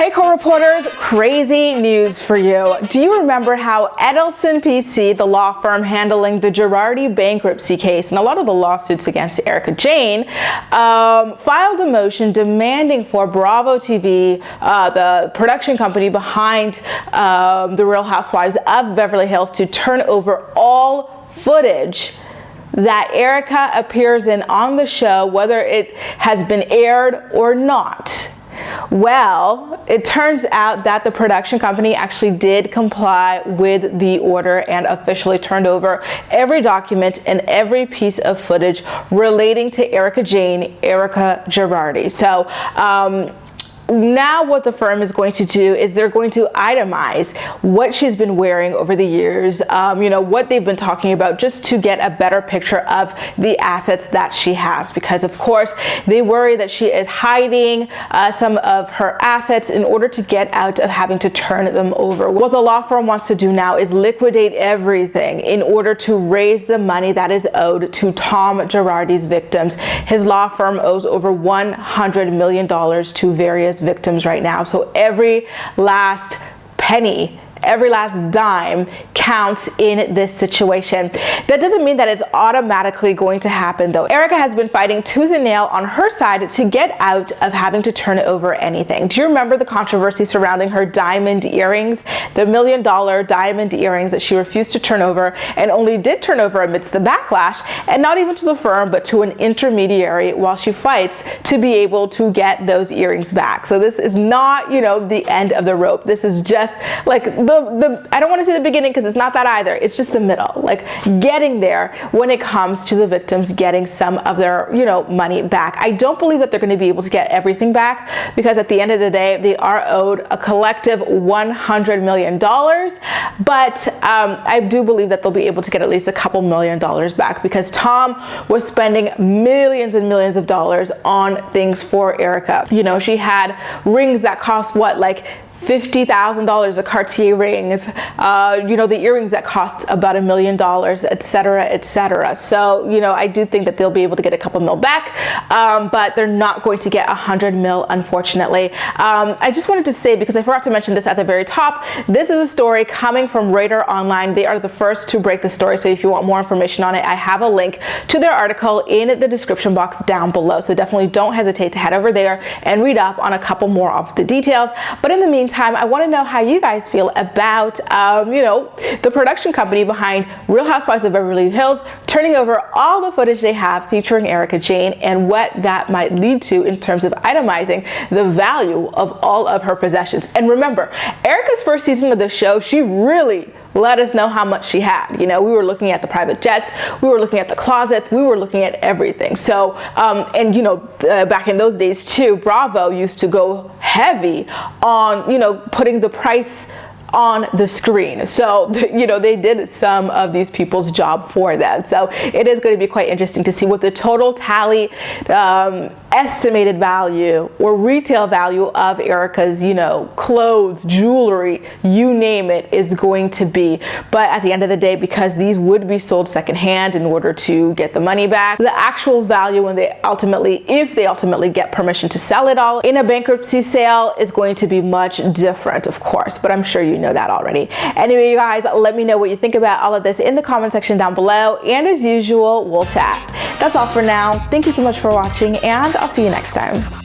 Hey co-reporters, crazy news for you. Do you remember how Edelson PC, the law firm handling the Girardi bankruptcy case and a lot of the lawsuits against Erika Jayne, filed a motion demanding for Bravo TV, the production company behind the Real Housewives of Beverly Hills, to turn over all footage that Erika appears in on the show, whether it has been aired or not. Well, it turns out that the production company actually did comply with the order and officially turned over every document and every piece of footage relating to Erika Jayne, Erika Girardi. So, now what the firm is going to do is they're going to itemize what she's been wearing over the years, what they've been talking about, just to get a better picture of the assets that she has. Because of course, they worry that she is hiding some of her assets in order to get out of having to turn them over. What the law firm wants to do now is liquidate everything in order to raise the money that is owed to Tom Girardi's victims. His law firm owes over $100 million to various victims right now. So every last penny, every last dime counts in this situation. That doesn't mean that it's automatically going to happen though. Erika has been fighting tooth and nail on her side to get out of having to turn over anything. Do you remember the controversy surrounding her diamond earrings? The $1 million diamond earrings that she refused to turn over and only did turn over amidst the backlash, and not even to the firm, but to an intermediary while she fights to be able to get those earrings back. So this is not, the end of the rope. This is just like I don't want to say the beginning because it's not that either. It's just the middle, like getting there when it comes to the victims getting some of their, money back. I don't believe that they're going to be able to get everything back because at the end of the day, they are owed a collective $100 million. But I do believe that they'll be able to get at least a couple $1 million back because Tom was spending millions and millions of dollars on things for Erika. She had rings that cost like $50,000, the Cartier rings, the earrings that cost about $1 million, etc., etc. So, I do think that they'll be able to get a couple mil back, but they're not going to get 100 mil, unfortunately. I just wanted to say, because I forgot to mention this at the very top, this is a story coming from Radar Online. They are the first to break the story, so if you want more information on it, I have a link to their article in the description box down below. So definitely don't hesitate to head over there and read up on a couple more of the details. But in the meantime, I want to know how you guys feel about, the production company behind Real Housewives of Beverly Hills turning over all the footage they have featuring Erika Jayne and what that might lead to in terms of itemizing the value of all of her possessions. And remember, Erika's first season of the show, she really let us know how much she had. We were looking at the private jets, we were looking at the closets, we were looking at everything. So, back in those days too, Bravo used to go heavy on, putting the price on the screen. So, they did some of these people's job for that. So it is going to be quite interesting to see what the total tally estimated value or retail value of Erika's, clothes, jewelry, you name it, is going to be. But at the end of the day, because these would be sold secondhand in order to get the money back, the actual value when if they ultimately get permission to sell it all in a bankruptcy sale is going to be much different, of course, but I'm sure you know that already. Anyway, you guys, let me know what you think about all of this in the comment section down below, and as usual, we'll chat. That's all for now. Thank you so much for watching, and I'll see you next time.